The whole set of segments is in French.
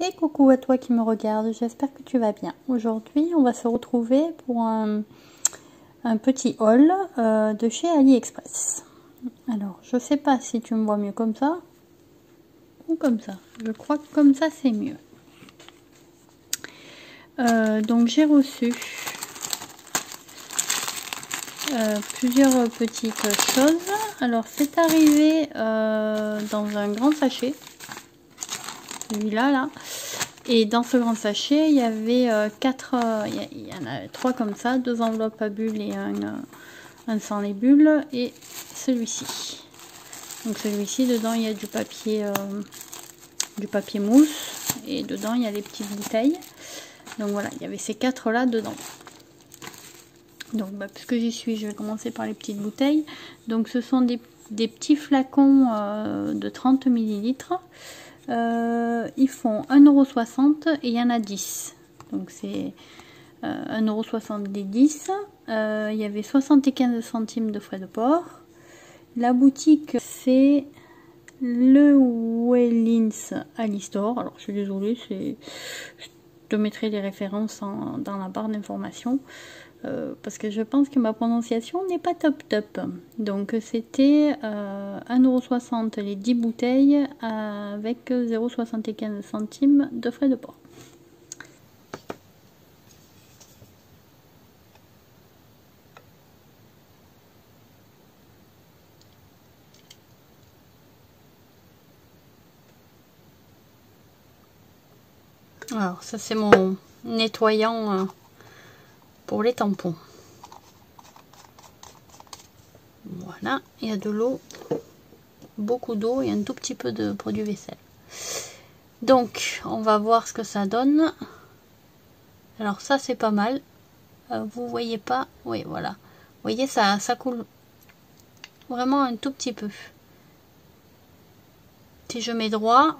Et coucou à toi qui me regarde, j'espère que tu vas bien. Aujourd'hui, on va se retrouver pour un petit haul de chez AliExpress. Alors, je sais pas si tu me vois mieux comme ça ou comme ça. Je crois que comme ça, c'est mieux. Donc, j'ai reçu plusieurs petites choses. Alors, c'est arrivé dans un grand sachet. Celui-là, là. Et dans ce grand sachet, il y avait il y en a 3 comme ça, 2 enveloppes à bulles et un sans les bulles, et celui-ci. Donc celui-ci, dedans il y a du papier mousse, et dedans il y a les petites bouteilles. Donc voilà, il y avait ces 4 là dedans. Donc puisque j'y suis, je vais commencer par les petites bouteilles. Donc ce sont des petits flacons de 30 ml. Ils font 1,60 € et il y en a 10. Donc c'est 1,60 € des 10. Il y avait 75 centimes de frais de port. La boutique, c'est le Wellins Alistore. Alors je suis désolée, je te mettrai les références dans la barre d'information. Parce que je pense que ma prononciation n'est pas top. Donc c'était 1,60 € les 10 bouteilles avec 0,75 centimes de frais de port. Alors ça c'est mon nettoyant pour les tampons. Voilà, il y a de l'eau, beaucoup d'eau et un tout petit peu de produit vaisselle. Donc on va voir ce que ça donne. Alors ça c'est pas mal. Vous voyez pas? Oui, voilà. Vous voyez, ça coule vraiment un tout petit peu. Si je mets droit,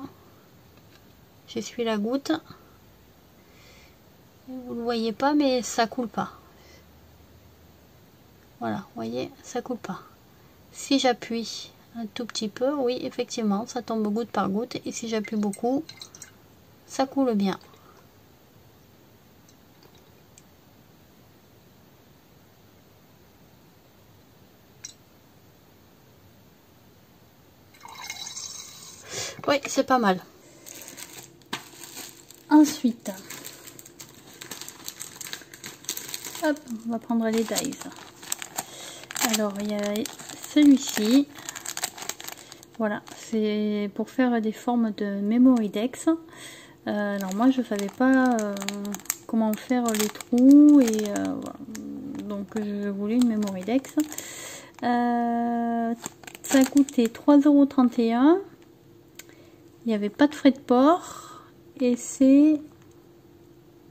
j'essuie la goutte. Vous le voyez pas, mais ça coule pas. Voilà, vous voyez, ça coule pas. Si j'appuie un tout petit peu, oui, effectivement, ça tombe goutte par goutte. Et si j'appuie beaucoup, ça coule bien. Oui, c'est pas mal. Ensuite, hop, on va prendre les dies. Alors, il y a celui-ci. Voilà, c'est pour faire des formes de memory dex. Alors moi, je savais pas comment faire les trous et voilà. Donc je voulais une memory dex. Ça a coûté 3,31 €. Il n'y avait pas de frais de port et c'est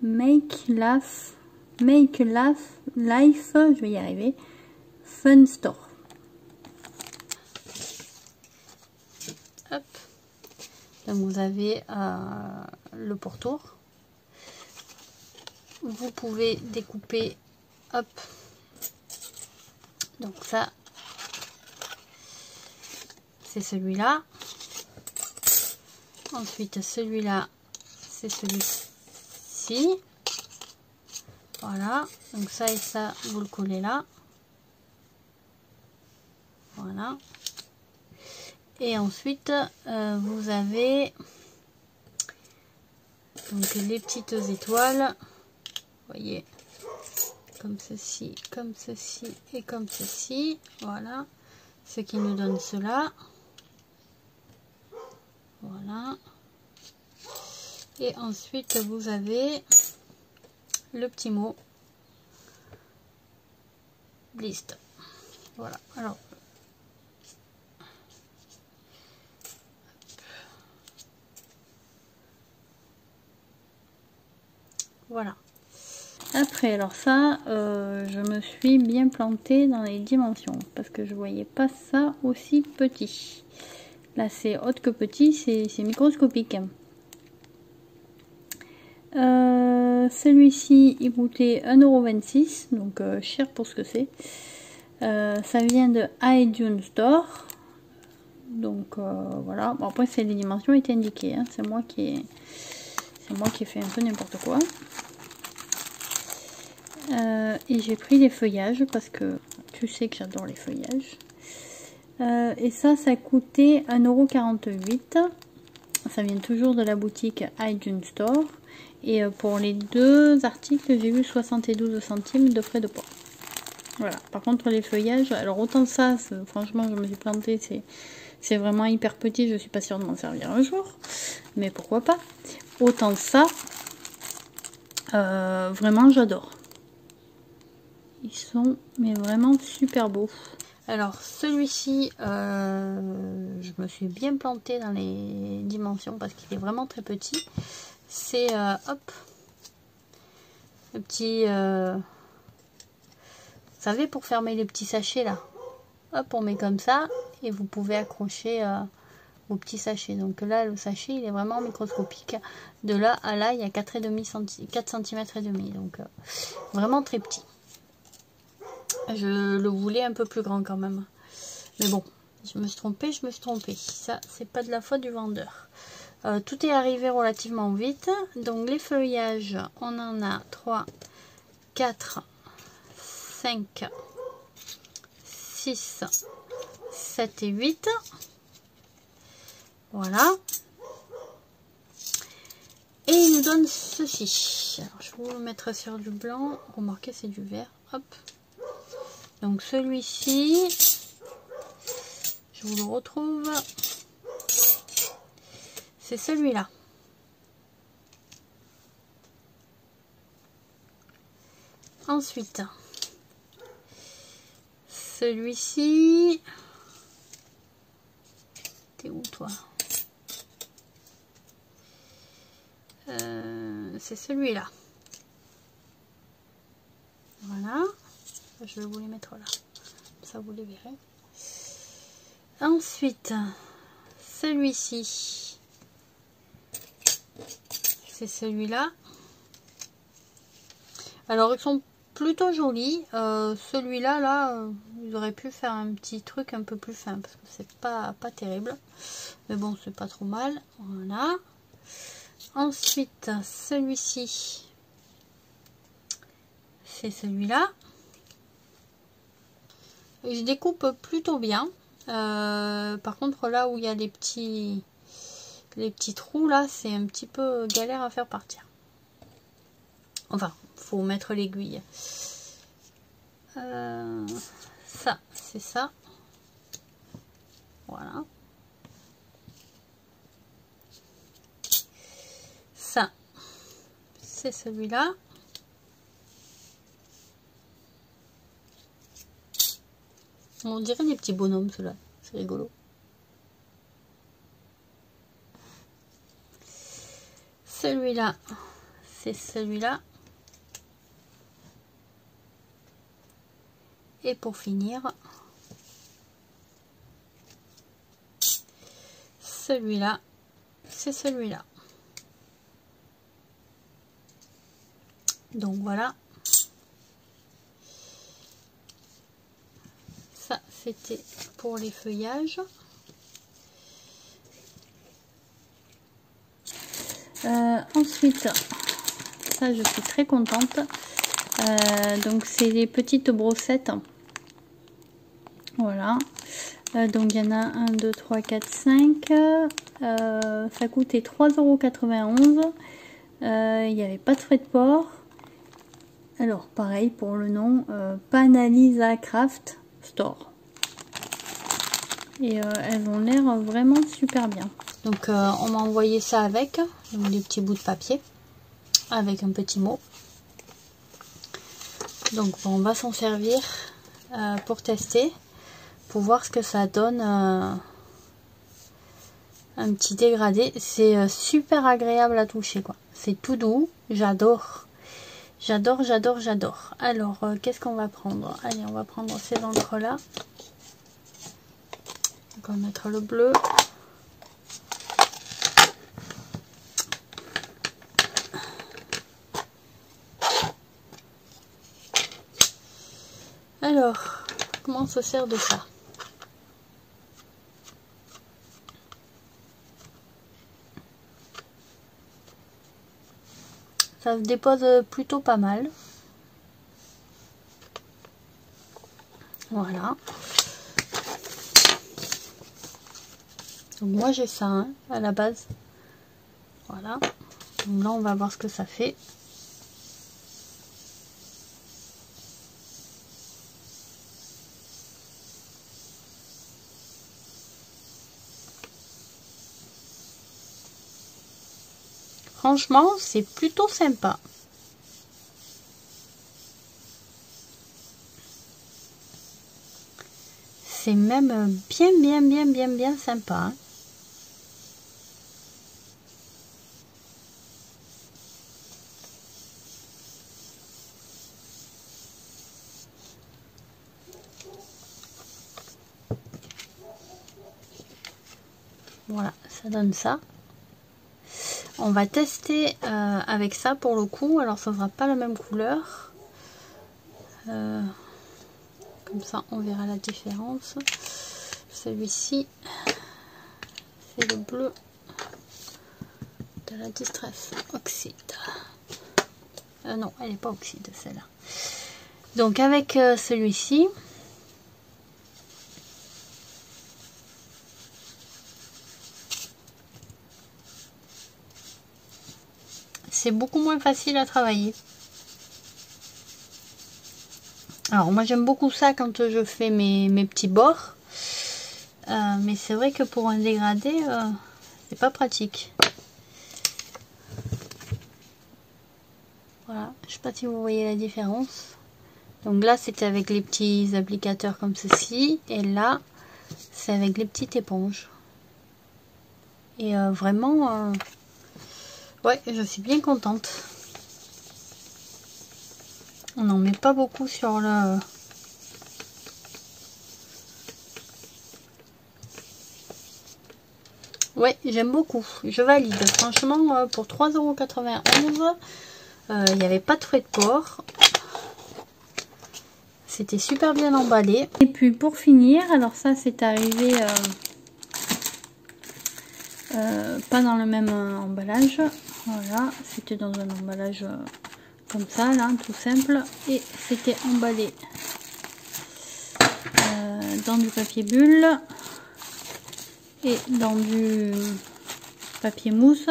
Make Life, je vais y arriver, Fun Store. Hop. Donc vous avez le pourtour. Vous pouvez découper, hop. Donc ça, c'est celui-là. Ensuite, celui-là, c'est celui-ci. Voilà. Donc ça et ça, vous le collez là. Voilà. Et ensuite, vous avez donc les petites étoiles. Vous voyez, comme ceci et comme ceci. Voilà. Ce qui nous donne cela. Voilà. Et ensuite, vous avez le petit mot liste. Voilà. Alors, voilà. Après, alors ça, je me suis bien plantée dans les dimensions parce que je voyais pas ça aussi petit. Là, c'est autre que petit, c'est microscopique. Celui-ci, il coûtait 1,26 €, donc cher pour ce que c'est. Ça vient de iTunes Store. Donc voilà. Bon, après, c'est les dimensions étaient indiquées. Hein. C'est moi qui ai C'est moi qui ai fait un peu n'importe quoi. Et j'ai pris les feuillages parce que tu sais que j'adore les feuillages. Et ça coûtait 1,48 €. Ça vient toujours de la boutique iTunes Store. Et pour les deux articles, j'ai eu 72 centimes de frais de port. Voilà. Par contre, les feuillages, alors autant ça, franchement, je me suis plantée, c'est vraiment hyper petit, je suis pas sûre de m'en servir un jour. Mais pourquoi pas. Autant ça, vraiment, j'adore. Ils sont mais vraiment super beaux. Alors celui-ci, je me suis bien plantée dans les dimensions parce qu'il est vraiment très petit. C'est hop, le petit, vous savez, pour fermer les petits sachets là. Hop, on met comme ça et vous pouvez accrocher vos petits sachets. Donc là, le sachet, il est vraiment microscopique. De là à là, il y a 4 cm et demi. Donc vraiment très petit. Je le voulais un peu plus grand quand même. Mais bon, je me suis trompée. Ça, c'est pas de la faute du vendeur. Tout est arrivé relativement vite. Donc les feuillages, on en a 3, 4, 5, 6, 7 et 8. Voilà. Et il nous donne ceci. Alors, je vais vous le mettre sur du blanc. Remarquez, c'est du vert. Hop. Donc celui-ci, je vous le retrouve, c'est celui-là. Ensuite, celui-ci, t'es où toi? C'est celui-là. Voilà. Je vais vous les mettre là. Ça, vous les verrez. Ensuite, celui-ci, c'est celui-là. Alors, ils sont plutôt jolis. Celui-là, là, ils auraient pu faire un petit truc un peu plus fin parce que c'est pas terrible. Mais bon, c'est pas trop mal. Voilà. Ensuite, celui-ci, c'est celui-là. Je découpe plutôt bien. Par contre, là où il y a les petits trous, là, c'est un petit peu galère à faire partir. Enfin, faut mettre l'aiguille. Ça, c'est ça. Voilà. Ça, c'est celui-là. On dirait des petits bonhommes, ceux-là. C'est rigolo. Celui-là, c'est celui-là. Et pour finir, celui-là, c'est celui-là. Donc voilà. Ça, c'était pour les feuillages. Ensuite, ça, je suis très contente. Donc, c'est les petites brossettes. Voilà. Donc, il y en a 1, 2, 3, 4, 5. Ça coûtait 3,91 €. Il n'y avait pas de frais de port. Alors, pareil pour le nom, Panalisa Craft Store. Et elles ont l'air vraiment super bien. Donc, on m'a envoyé ça avec, donc des petits bouts de papier, avec un petit mot. Donc, bon, on va s'en servir pour tester, pour voir ce que ça donne. Un petit dégradé. C'est super agréable à toucher, quoi. C'est tout doux, j'adore. J'adore, j'adore, j'adore. Alors, qu'est-ce qu'on va prendre? Allez, on va prendre ces encres-là. Donc, on va mettre le bleu. Alors, comment on se sert de ça? Ça se dépose plutôt pas mal. Voilà. Donc moi j'ai ça hein, à la base. Voilà. Donc là on va voir ce que ça fait. Franchement, c'est plutôt sympa. C'est même bien sympa. Hein. Voilà, ça donne ça. On va tester avec ça pour le coup. Alors ça sera pas la même couleur. Comme ça on verra la différence. Celui-ci c'est le bleu de la Distress Oxide. Non, elle n'est pas oxyde celle-là. Donc avec celui-ci, c'est beaucoup moins facile à travailler. Alors moi j'aime beaucoup ça quand je fais mes petits bords. Mais c'est vrai que pour un dégradé, c'est pas pratique. Voilà, je sais pas si vous voyez la différence. Donc là c'était avec les petits applicateurs comme ceci. Et là c'est avec les petites éponges. Et vraiment, ouais, je suis bien contente. On n'en met pas beaucoup sur le... Ouais, j'aime beaucoup. Je valide. Franchement, pour 3,91 €, il n'y avait pas de frais de port. C'était super bien emballé. Et puis pour finir, alors ça c'est arrivé pas dans le même emballage. Voilà, c'était dans un emballage comme ça, là, tout simple. Et c'était emballé dans du papier bulle et dans du papier mousse.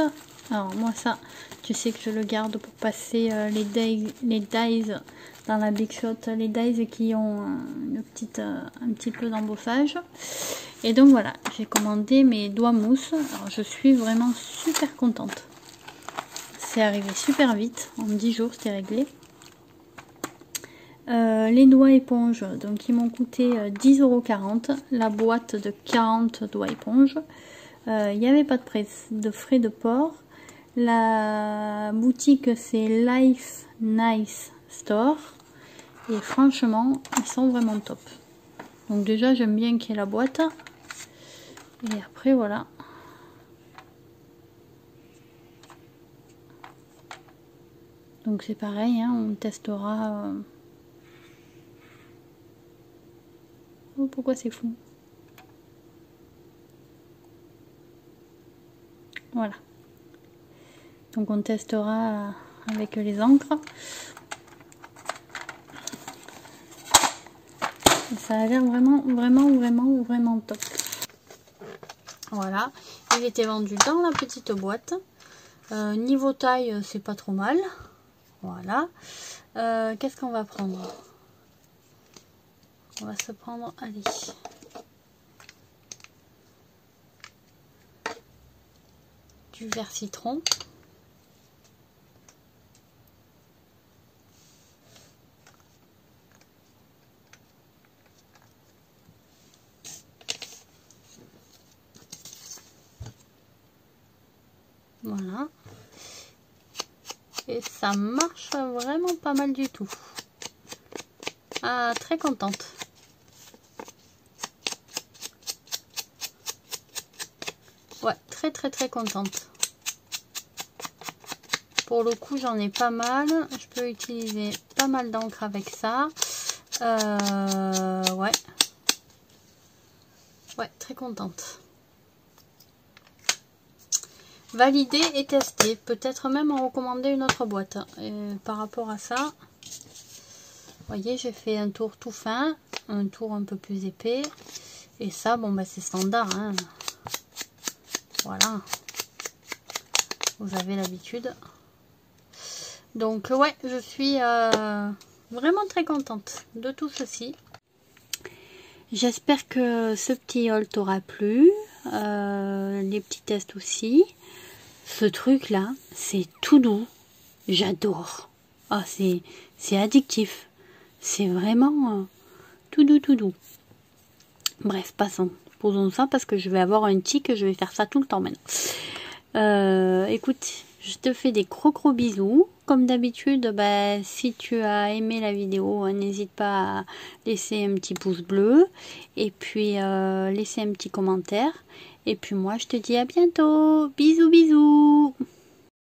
Alors moi ça, tu sais que je le garde pour passer les dies dans la Big Shot, les dies qui ont un petit peu d'embossage. Et donc voilà, j'ai commandé mes doigts mousse. Alors je suis vraiment super contente. C'est arrivé super vite, en 10 jours c'était réglé. Les doigts éponges, donc ils m'ont coûté 10,40 €, la boîte de 40 doigts éponges. Il n'y avait pas de frais de port. La boutique c'est Life Nice Store et franchement ils sont vraiment top. Donc déjà j'aime bien qu'il y ait la boîte et après voilà. Donc c'est pareil, hein, on testera. Oh, pourquoi c'est fou? Voilà. Donc on testera avec les encres. Et ça a l'air vraiment top. Voilà. Il était vendu dans la petite boîte. Niveau taille, c'est pas trop mal. Voilà. Qu'est-ce qu'on va prendre? On va se prendre, allez, du vert citron. Voilà. Et ça marche vraiment pas mal du tout. Ah, très contente. Ouais, très contente. Pour le coup, j'en ai pas mal. Je peux utiliser pas mal d'encre avec ça. Ouais. Ouais, très contente. valider et tester. Peut-être même en recommander une autre boîte. Et par rapport à ça, vous voyez, j'ai fait un tour tout fin, un tour un peu plus épais. Et ça, bon, bah, c'est standard. Hein. Voilà. Vous avez l'habitude. Donc, ouais, je suis vraiment très contente de tout ceci. J'espère que ce petit haul t'aura plu. Les petits tests aussi. Ce truc là, c'est tout doux. J'adore. Ah, c'est addictif. C'est vraiment tout doux, tout doux. Bref, passons. Posons ça parce que je vais avoir un tic. Je vais faire ça tout le temps maintenant. Écoute, je te fais des gros bisous. Comme d'habitude, bah, si tu as aimé la vidéo, n'hésite pas à laisser un petit pouce bleu. Et puis, laisser un petit commentaire. Et puis moi, je te dis à bientôt. Bisous, bisous.